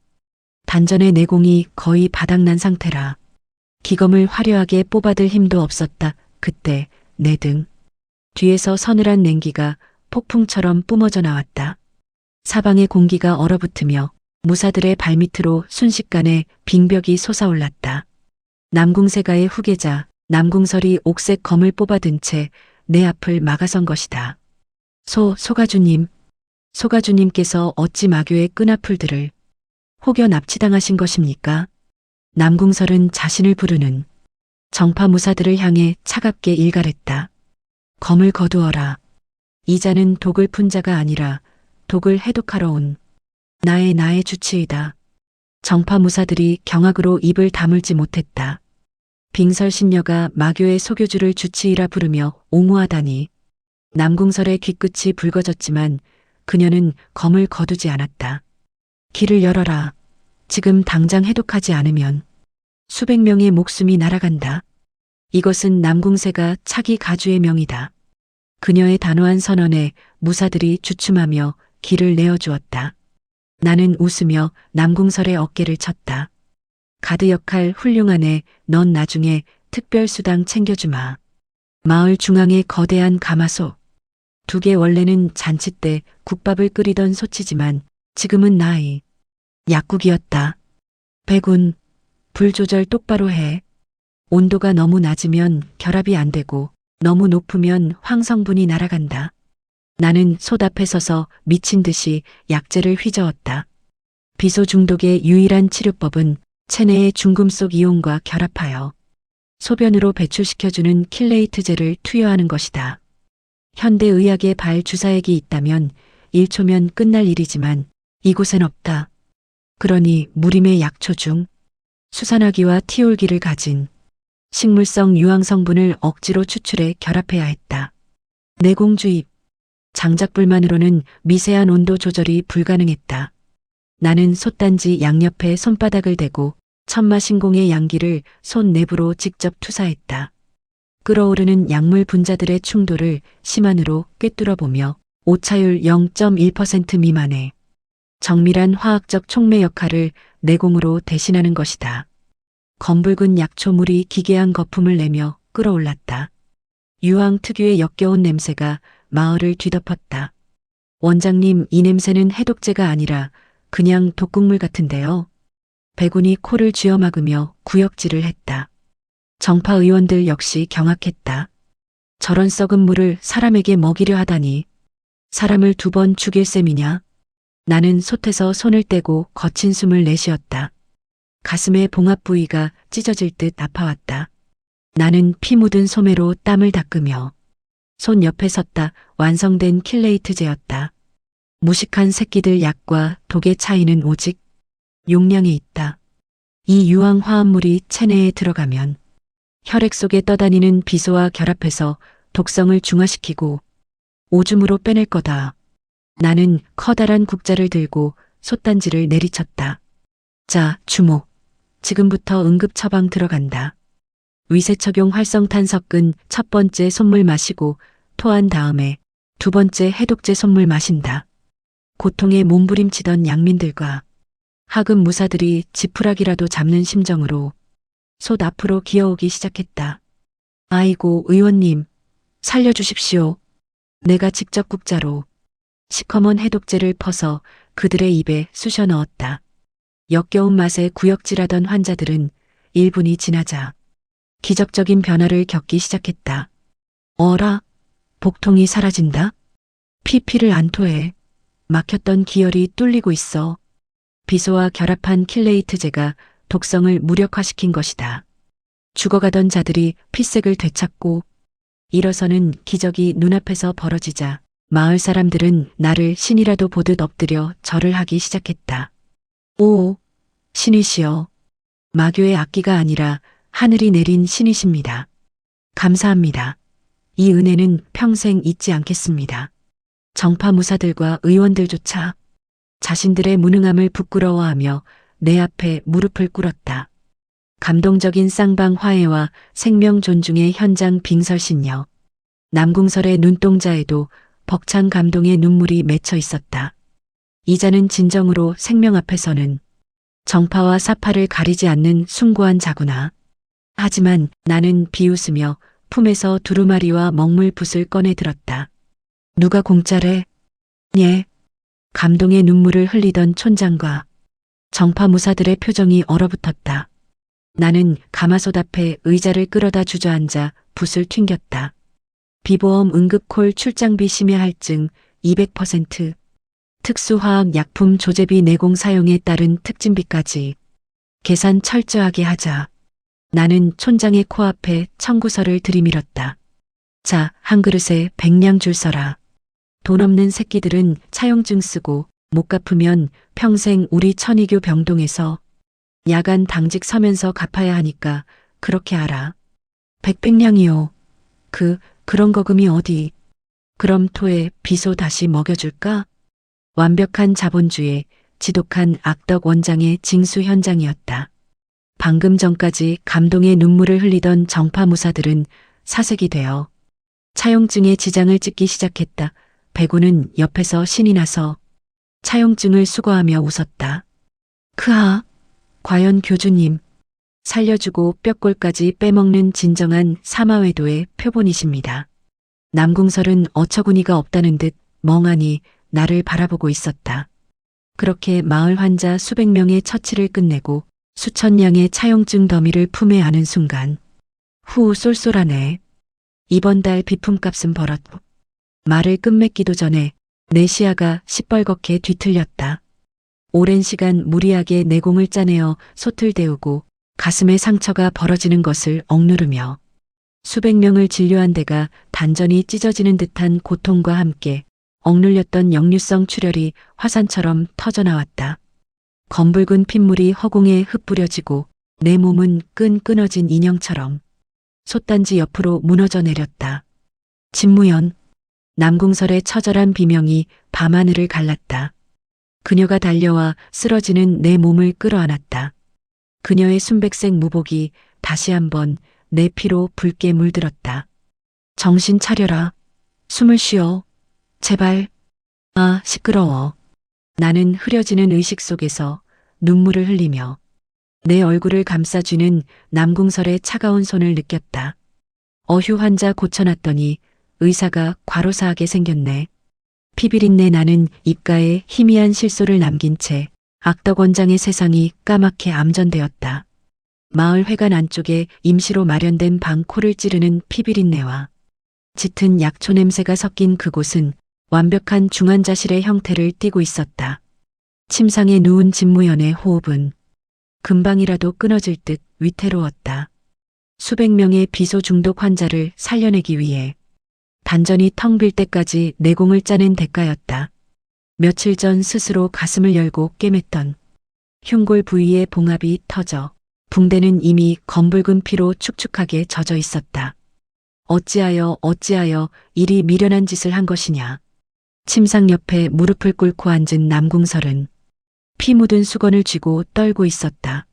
단전의 내공이 거의 바닥난 상태라 기검을 화려하게 뽑아들 힘도 없었다. 그때 내 등 뒤에서 서늘한 냉기가 폭풍처럼 뿜어져 나왔다. 사방의 공기가 얼어붙으며 무사들의 발밑으로 순식간에 빙벽이 솟아올랐다. 남궁세가의 후계자 남궁설이 옥색 검을 뽑아든 채 내 앞을 막아선 것이다. 소가주님께서 어찌 마교의 끈앞풀들을 혹여 납치당하신 것입니까? 남궁설은 자신을 부르는 정파 무사들을 향해 차갑게 일갈했다. 검을 거두어라. 이 자는 독을 푼 자가 아니라 독을 해독하러 온 나의 주치의다. 정파 무사들이 경악으로 입을 다물지 못했다. 빙설신녀가 마교의 소교주를 주치의라 부르며 옹호하다니. 남궁설의 귀끝이 붉어졌지만 그녀는 검을 거두지 않았다. 길을 열어라. 지금 당장 해독하지 않으면 수백 명의 목숨이 날아간다. 이것은 남궁세가 차기 가주의 명이다. 그녀의 단호한 선언에 무사들이 주춤하며 길을 내어주었다. 나는 웃으며 남궁설의 어깨를 쳤다. 가드 역할 훌륭하네. 넌 나중에 특별수당 챙겨주마. 마을 중앙의 거대한 가마솥. 2개 원래는 잔치 때 국밥을 끓이던 솥이지만 지금은 나의 약국이었다. 백운, 불 조절 똑바로 해. 온도가 너무 낮으면 결합이 안 되고 너무 높으면 황성분이 날아간다. 나는 솥 앞에 서서 미친 듯이 약재를 휘저었다. 비소 중독의 유일한 치료법은 체내의 중금속 이온과 결합하여 소변으로 배출시켜주는 킬레이트제를 투여하는 것이다. 현대의학의 발 주사액이 있다면 1초면 끝날 일이지만 이곳엔 없다. 그러니 무림의 약초 중 수산화기와 티올기를 가진 식물성 유황 성분을 억지로 추출해 결합해야 했다. 내공주입. 장작불만으로는 미세한 온도 조절이 불가능했다. 나는 솥단지 양옆에 손바닥을 대고 천마신공의 양기를 손 내부로 직접 투사했다. 끓어오르는 약물 분자들의 충돌을 심한으로 꿰뚫어보며 오차율 0.1% 미만의 정밀한 화학적 촉매 역할을 내공으로 대신하는 것이다. 검붉은 약초물이 기괴한 거품을 내며 끓어올랐다. 유황 특유의 역겨운 냄새가 마을을 뒤덮었다. 원장님, 이 냄새는 해독제가 아니라 그냥 독극물 같은데요. 백운이 코를 쥐어막으며 구역질을 했다. 정파 의원들 역시 경악했다. 저런 썩은 물을 사람에게 먹이려 하다니. 사람을 2번 죽일 셈이냐? 나는 솥에서 손을 떼고 거친 숨을 내쉬었다. 가슴의 봉합 부위가 찢어질 듯 아파왔다. 나는 피 묻은 소매로 땀을 닦으며 손 옆에 섰다. 완성된 킬레이트제였다. 무식한 새끼들 약과 독의 차이는 오직 용량에 있다. 이 유황 화합물이 체내에 들어가면 혈액 속에 떠다니는 비소와 결합해서 독성을 중화시키고 오줌으로 빼낼 거다. 나는 커다란 국자를 들고 솥단지를 내리쳤다. 자, 주목. 지금부터 응급 처방 들어간다. 위세척용 활성탄 섞은 첫 번째 솜물 마시고 토한 다음에 2번째 해독제 솜물 마신다. 고통에 몸부림치던 양민들과 하급 무사들이 지푸라기라도 잡는 심정으로 솥 앞으로 기어오기 시작했다. 아이고, 의원님, 살려주십시오. 내가 직접 국자로 시커먼 해독제를 퍼서 그들의 입에 쑤셔 넣었다. 역겨운 맛에 구역질하던 환자들은 1분이 지나자 기적적인 변화를 겪기 시작했다. 어라? 복통이 사라진다? 피를 안 토해. 막혔던 기혈이 뚫리고 있어. 비소와 결합한 킬레이트제가 독성을 무력화시킨 것이다. 죽어가던 자들이 피색을 되찾고 일어서는 기적이 눈앞에서 벌어지자 마을 사람들은 나를 신이라도 보듯 엎드려 절을 하기 시작했다. 오, 신이시여. 마교의 악기가 아니라 하늘이 내린 신이십니다. 감사합니다. 이 은혜는 평생 잊지 않겠습니다. 정파 무사들과 의원들조차 자신들의 무능함을 부끄러워하며 내 앞에 무릎을 꿇었다. 감동적인 쌍방 화해와 생명 존중의 현장 빙설신녀. 남궁설의 눈동자에도 벅찬 감동의 눈물이 맺혀 있었다. 이자는 진정으로 생명 앞에서는 정파와 사파를 가리지 않는 숭고한 자구나. 하지만 나는 비웃으며 품에서 두루마리와 먹물붓을 꺼내 들었다. 누가 공짜래? 예. 감동의 눈물을 흘리던 촌장과 정파 무사들의 표정이 얼어붙었다. 나는 가마솥 앞에 의자를 끌어다 주저앉아 붓을 튕겼다. 비보험 응급콜 출장비 심야할증 200%, 특수화학 약품 조제비 내공 사용에 따른 특진비까지 계산 철저하게 하자. 나는 촌장의 코앞에 청구서를 들이밀었다. 자, 한 그릇에 100냥 줄 서라. 돈 없는 새끼들은 차용증 쓰고 못 갚으면 평생 우리 천이교 병동에서 야간 당직 서면서 갚아야 하니까 그렇게 알아. 100냥이요. 그런 거금이 어디. 그럼 토에 비소 다시 먹여줄까? 완벽한 자본주의, 지독한 악덕 원장의 징수 현장이었다. 방금 전까지 감동의 눈물을 흘리던 정파 무사들은 사색이 되어 차용증에 지장을 찍기 시작했다. 백우는 옆에서 신이 나서 차용증을 수거하며 웃었다. 크하, 과연 교주님, 살려주고 뼈골까지 빼먹는 진정한 사마외도의 표본이십니다. 남궁설은 어처구니가 없다는 듯 멍하니 나를 바라보고 있었다. 그렇게 마을 환자 수백 명의 처치를 끝내고 수천 냥의 차용증 더미를 품에 안은 순간 후 쏠쏠하네. 이번 달 비품값은 벌었고 말을 끝맺기도 전에 내 시야가 시뻘겋게 뒤틀렸다. 오랜 시간 무리하게 내공을 짜내어 솥을 데우고 가슴에 상처가 벌어지는 것을 억누르며 수백 명을 진료한 데가 단전이 찢어지는 듯한 고통과 함께 억눌렸던 역류성 출혈이 화산처럼 터져나왔다. 검붉은 핏물이 허공에 흩뿌려지고 내 몸은 끊어진 인형처럼 솥단지 옆으로 무너져 내렸다. 진무연, 남궁설의 처절한 비명이 밤하늘을 갈랐다. 그녀가 달려와 쓰러지는 내 몸을 끌어안았다. 그녀의 순백색 무복이 다시 한번 내 피로 붉게 물들었다. 정신 차려라. 숨을 쉬어. 제발. 아, 시끄러워. 나는 흐려지는 의식 속에서 눈물을 흘리며 내 얼굴을 감싸쥐는 남궁설의 차가운 손을 느꼈다. 어휴 환자 고쳐놨더니 의사가 과로사하게 생겼네. 피비린내 나는 입가에 희미한 실소를 남긴 채 악덕원장의 세상이 까맣게 암전되었다. 마을 회관 안쪽에 임시로 마련된 방 코를 찌르는 피비린내와 짙은 약초 냄새가 섞인 그곳은 완벽한 중환자실의 형태를 띠고 있었다. 침상에 누운 진무연의 호흡은 금방이라도 끊어질 듯 위태로웠다. 수백 명의 비소 중독 환자를 살려내기 위해 단전이 텅 빌 때까지 내공을 짜낸 대가였다. 며칠 전 스스로 가슴을 열고 꿰맸던 흉골 부위의 봉합이 터져 붕대는 이미 검붉은 피로 축축하게 젖어 있었다. 어찌하여 이리 미련한 짓을 한 것이냐. 침상 옆에 무릎을 꿇고 앉은 남궁설은 피 묻은 수건을 쥐고 떨고 있었다.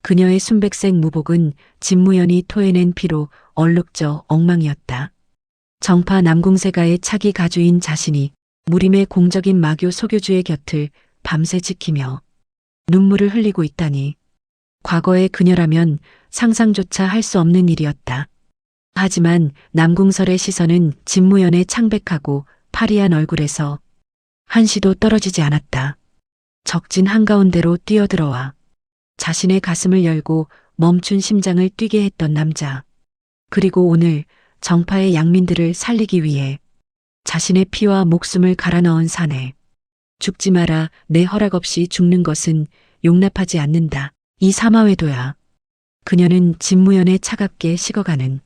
그녀의 순백색 무복은 진무연이 토해낸 피로 얼룩져 엉망이었다. 정파 남궁세가의 차기 가주인 자신이 무림의 공적인 마교 소교주의 곁을 밤새 지키며 눈물을 흘리고 있다니. 과거의 그녀라면 상상조차 할 수 없는 일이었다. 하지만 남궁설의 시선은 진무연의 창백하고 파리한 얼굴에서 한시도 떨어지지 않았다. 적진 한가운데로 뛰어들어와 자신의 가슴을 열고 멈춘 심장을 뛰게 했던 남자. 그리고 오늘 정파의 양민들을 살리기 위해 자신의 피와 목숨을 갈아 넣은 사내. 죽지 마라. 내 허락 없이 죽는 것은 용납하지 않는다. 이 사마외도야. 그녀는 진무연의 차갑게 식어가는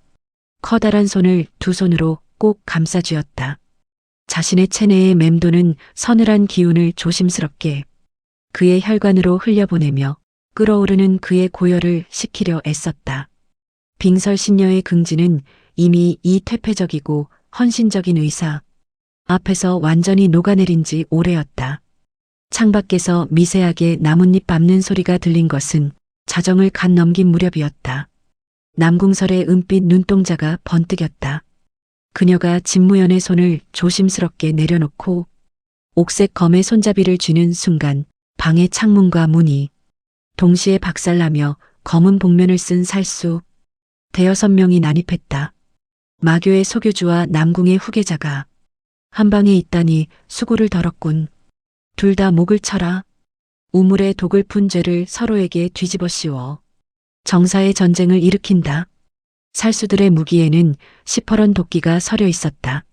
커다란 손을 두 손으로 꼭 감싸 쥐었다. 자신의 체내에 맴도는 서늘한 기운을 조심스럽게 그의 혈관으로 흘려보내며 끓어오르는 그의 고열을 식히려 애썼다. 빙설 신녀의 긍지는 이미 이 퇴폐적이고 헌신적인 의사 앞에서 완전히 녹아내린 지 오래였다. 창밖에서 미세하게 나뭇잎 밟는 소리가 들린 것은 자정을 간 넘긴 무렵이었다. 남궁설의 은빛 눈동자가 번뜩였다. 그녀가 진무연의 손을 조심스럽게 내려놓고 옥색 검의 손잡이를 쥐는 순간 방의 창문과 문이 동시에 박살나며 검은 복면을 쓴 살수 대여섯 명이 난입했다. 마교의 소교주와 남궁의 후계자가 한 방에 있다니 수고를 덜었군. 둘 다 목을 쳐라. 우물에 독을 푼 죄를 서로에게 뒤집어 씌워 정사의 전쟁을 일으킨다. 살수들의 무기에는 시퍼런 도끼가 서려 있었다.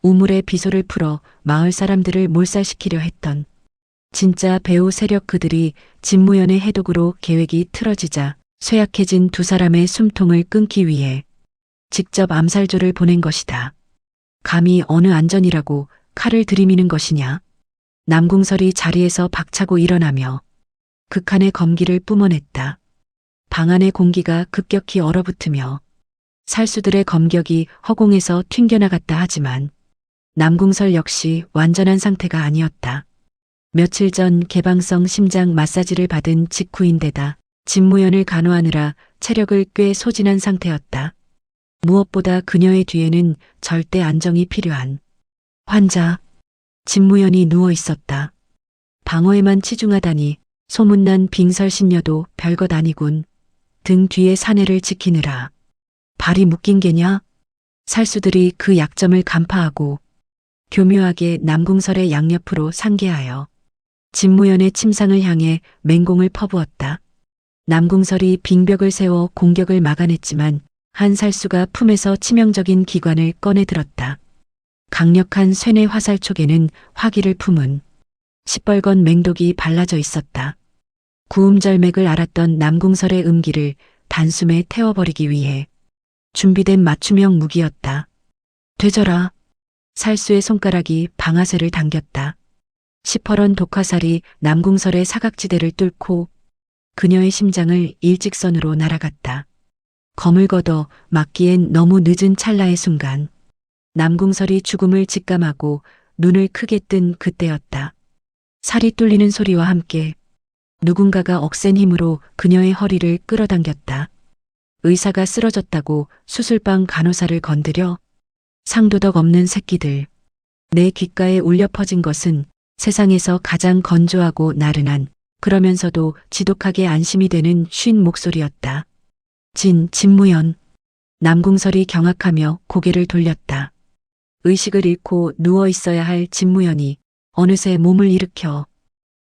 우물의 비소를 풀어 마을 사람들을 몰살시키려 했던 진짜 배후 세력 그들이 진무연의 해독으로 계획이 틀어지자 쇠약해진 두 사람의 숨통을 끊기 위해 직접 암살조를 보낸 것이다. 감히 어느 안전이라고 칼을 들이미는 것이냐. 남궁설이 자리에서 박차고 일어나며 극한의 검기를 뿜어냈다. 방 안의 공기가 급격히 얼어붙으며 살수들의 검격이 허공에서 튕겨나갔다 하지만 남궁설 역시 완전한 상태가 아니었다. 며칠 전 개방성 심장 마사지를 받은 직후인데다 진무연을 간호하느라 체력을 꽤 소진한 상태였다. 무엇보다 그녀의 뒤에는 절대 안정이 필요한 환자 진무연이 누워 있었다. 방어에만 치중하다니 소문난 빙설신녀도 별것 아니군. 등 뒤에 사내를 지키느라 발이 묶인 게냐? 살수들이 그 약점을 간파하고 교묘하게 남궁설의 양옆으로 상계하여 진무연의 침상을 향해 맹공을 퍼부었다. 남궁설이 빙벽을 세워 공격을 막아냈지만 한 살수가 품에서 치명적인 기관을 꺼내 들었다. 강력한 쇠뇌 화살촉에는 화기를 품은 시뻘건 맹독이 발라져 있었다. 구음절맥을 앓았던 남궁설의 음기를 단숨에 태워버리기 위해 준비된 맞춤형 무기였다. 되져라. 살수의 손가락이 방아쇠를 당겼다. 시퍼런 독화살이 남궁설의 사각지대를 뚫고 그녀의 심장을 일직선으로 날아갔다. 검을 걷어 막기엔 너무 늦은 찰나의 순간 남궁설이 죽음을 직감하고 눈을 크게 뜬 그때였다. 살이 뚫리는 소리와 함께 누군가가 억센 힘으로 그녀의 허리를 끌어당겼다. 의사가 쓰러졌다고 수술방 간호사를 건드려? 상도덕 없는 새끼들. 내 귓가에 울려 퍼진 것은 세상에서 가장 건조하고 나른한 그러면서도 지독하게 안심이 되는 쉰 목소리였다. 진무연. 남궁설이 경악하며 고개를 돌렸다. 의식을 잃고 누워 있어야 할 진무연이 어느새 몸을 일으켜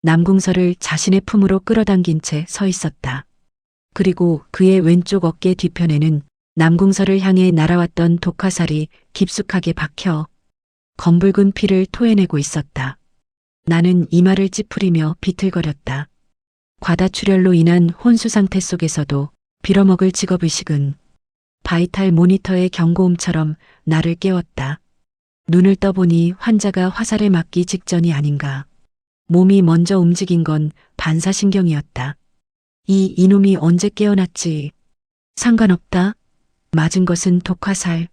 남궁설을 자신의 품으로 끌어당긴 채 서 있었다. 그리고 그의 왼쪽 어깨 뒤편에는 남궁설을 향해 날아왔던 독화살이 깊숙하게 박혀 검붉은 피를 토해내고 있었다. 나는 이마를 찌푸리며 비틀거렸다. 과다출혈로 인한 혼수 상태 속에서도 빌어먹을 직업의식은 바이탈 모니터의 경고음처럼 나를 깨웠다. 눈을 떠보니 환자가 화살에 맞기 직전이 아닌가. 몸이 먼저 움직인 건 반사신경이었다. 이놈이 언제 깨어났지. 상관없다. 맞은 것은 독화살.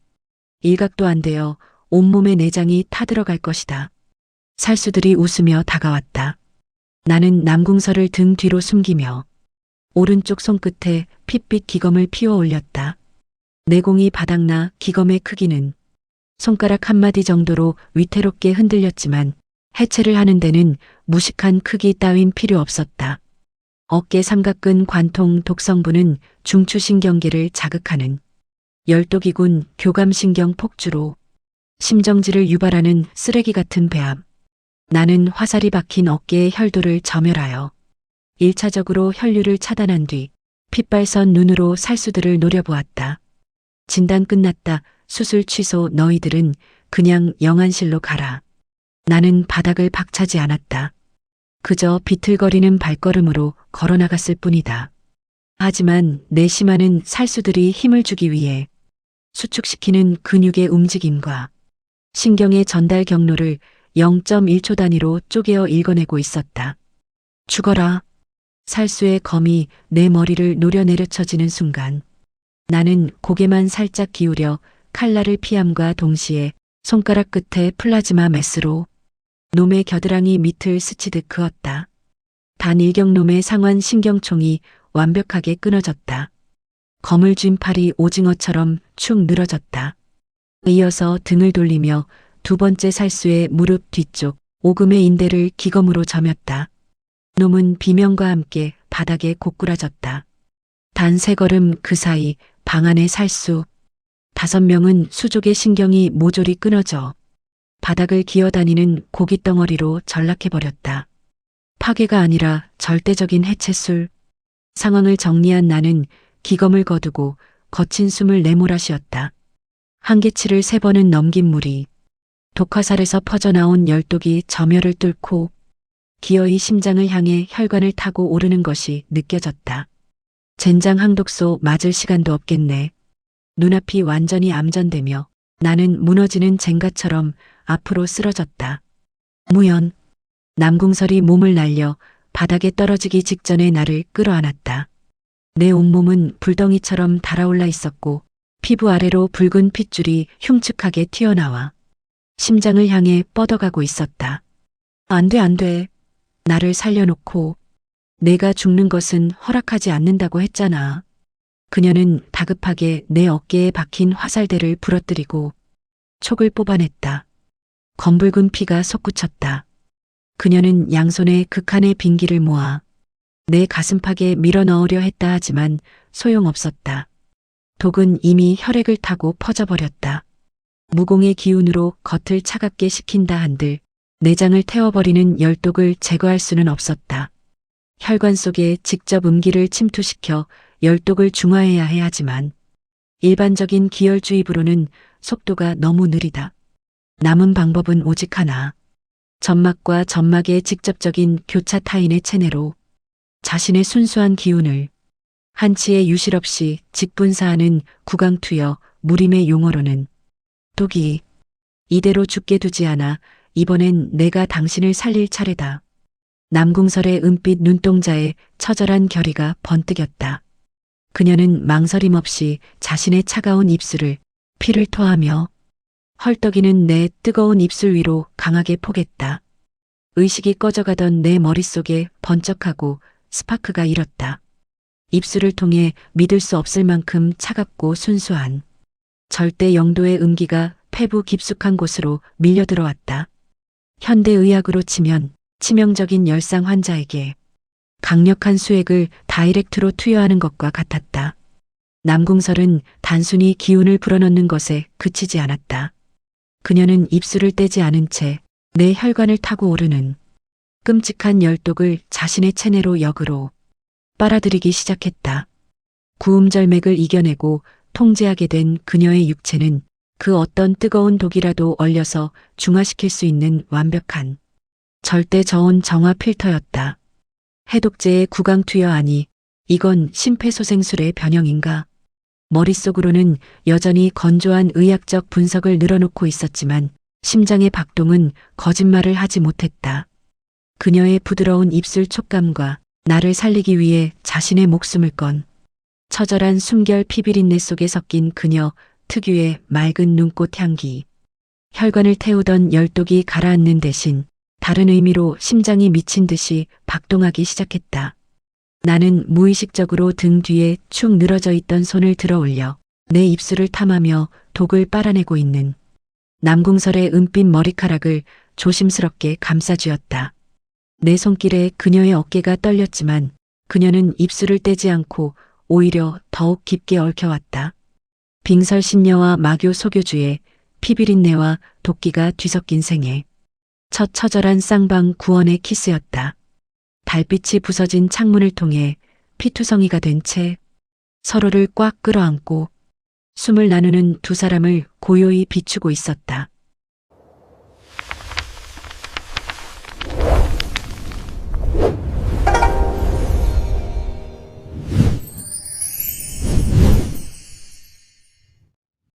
일각도 안 되어 온몸의 내장이 타들어갈 것이다. 살수들이 웃으며 다가왔다. 나는 남궁설을 등 뒤로 숨기며 오른쪽 손끝에 핏빛 기검을 피워 올렸다. 내공이 바닥나 기검의 크기는 손가락 한마디 정도로 위태롭게 흔들렸지만 해체를 하는 데는 무식한 크기 따윈 필요 없었다. 어깨 삼각근 관통 독성부는 중추신경계를 자극하는 열독이군 교감신경 폭주로 심정지를 유발하는 쓰레기 같은 배암. 나는 화살이 박힌 어깨의 혈도를 점혈하여 1차적으로 혈류를 차단한 뒤 핏발선 눈으로 살수들을 노려보았다. 진단 끝났다. 수술 취소. 너희들은 그냥 영안실로 가라. 나는 바닥을 박차지 않았다. 그저 비틀거리는 발걸음으로 걸어나갔을 뿐이다. 하지만 내 심하는 살수들이 힘을 주기 위해 수축시키는 근육의 움직임과 신경의 전달 경로를 0.1초 단위로 쪼개어 읽어내고 있었다. 죽어라. 살수의 검이 내 머리를 노려내려쳐지는 순간 나는 고개만 살짝 기울여 칼날을 피함과 동시에 손가락 끝에 플라즈마 메스로 놈의 겨드랑이 밑을 스치듯 그었다. 단 일경놈의 상완 신경총이 완벽하게 끊어졌다. 검을 쥔 팔이 오징어처럼 축 늘어졌다. 이어서 등을 돌리며 두 번째 살수의 무릎 뒤쪽 오금의 인대를 기검으로 점였다. 놈은 비명과 함께 바닥에 고꾸라졌다. 단 세 걸음 그 사이 방 안의 살수 5명은 수족의 신경이 모조리 끊어져 바닥을 기어다니는 고깃덩어리로 전락해버렸다. 파괴가 아니라 절대적인 해체술. 상황을 정리한 나는 기검을 거두고 거친 숨을 내몰아쉬었다. 한계치를 3번은 넘긴 물이 독화살에서 퍼져나온 열독이 점혈을 뚫고 기어이 심장을 향해 혈관을 타고 오르는 것이 느껴졌다. 젠장 항독소 맞을 시간도 없겠네. 눈앞이 완전히 암전되며 나는 무너지는 젠가처럼 앞으로 쓰러졌다. 무연. 남궁설이 몸을 날려 바닥에 떨어지기 직전에 나를 끌어안았다. 내 온몸은 불덩이처럼 달아올라 있었고 피부 아래로 붉은 핏줄이 흉측하게 튀어나와 심장을 향해 뻗어가고 있었다. 안 돼, 안 돼. 나를 살려놓고 내가 죽는 것은 허락하지 않는다고 했잖아. 그녀는 다급하게 내 어깨에 박힌 화살대를 부러뜨리고 촉을 뽑아냈다. 검붉은 피가 솟구쳤다. 그녀는 양손에 극한의 빈기를 모아 내 가슴팍에 밀어 넣으려 했다 하지만 소용없었다. 독은 이미 혈액을 타고 퍼져버렸다. 무공의 기운으로 겉을 차갑게 식힌다 한들 내장을 태워버리는 열독을 제거할 수는 없었다. 혈관 속에 직접 음기를 침투시켜 열독을 중화해야 해 하지만 일반적인 기혈주입으로는 속도가 너무 느리다. 남은 방법은 오직 하나. 점막과 점막의 직접적인 교차 타인의 체내로 자신의 순수한 기운을 한치의 유실 없이 직분사하는 구강투여 무림의 용어로는 독이 이대로 죽게 두지 않아 이번엔 내가 당신을 살릴 차례다. 남궁설의 은빛 눈동자에 처절한 결의가 번뜩였다. 그녀는 망설임 없이 자신의 차가운 입술을 피를 토하며 헐떡이는 내 뜨거운 입술 위로 강하게 포겠다. 의식이 꺼져가던 내 머릿속에 번쩍하고 스파크가 일었다. 입술을 통해 믿을 수 없을 만큼 차갑고 순수한 절대 영도의 음기가 폐부 깊숙한 곳으로 밀려들어왔다. 현대의학으로 치면 치명적인 열상 환자에게 강력한 수액을 다이렉트로 투여하는 것과 같았다. 남궁설은 단순히 기운을 불어넣는 것에 그치지 않았다. 그녀는 입술을 떼지 않은 채 내 혈관을 타고 오르는 끔찍한 열독을 자신의 체내로 역으로 빨아들이기 시작했다. 구음절맥을 이겨내고 통제하게 된 그녀의 육체는 그 어떤 뜨거운 독이라도 얼려서 중화시킬 수 있는 완벽한 절대 저온 정화 필터였다. 해독제의 구강투여 아니 이건 심폐소생술의 변형인가? 머릿속으로는 여전히 건조한 의학적 분석을 늘어놓고 있었지만 심장의 박동은 거짓말을 하지 못했다. 그녀의 부드러운 입술 촉감과 나를 살리기 위해 자신의 목숨을 건 처절한 숨결 피비린내 속에 섞인 그녀 특유의 맑은 눈꽃 향기. 혈관을 태우던 열독이 가라앉는 대신 다른 의미로 심장이 미친 듯이 박동하기 시작했다. 나는 무의식적으로 등 뒤에 축 늘어져 있던 손을 들어 올려 내 입술을 탐하며 독을 빨아내고 있는 남궁설의 은빛 머리카락을 조심스럽게 감싸쥐었다. 내 손길에 그녀의 어깨가 떨렸지만 그녀는 입술을 떼지 않고 오히려 더욱 깊게 얽혀왔다. 빙설신녀와 마교 소교주의 피비린내와 도끼가 뒤섞인 생애. 첫 처절한 쌍방 구원의 키스였다. 달빛이 부서진 창문을 통해 피투성이가 된 채 서로를 꽉 끌어안고 숨을 나누는 두 사람을 고요히 비추고 있었다.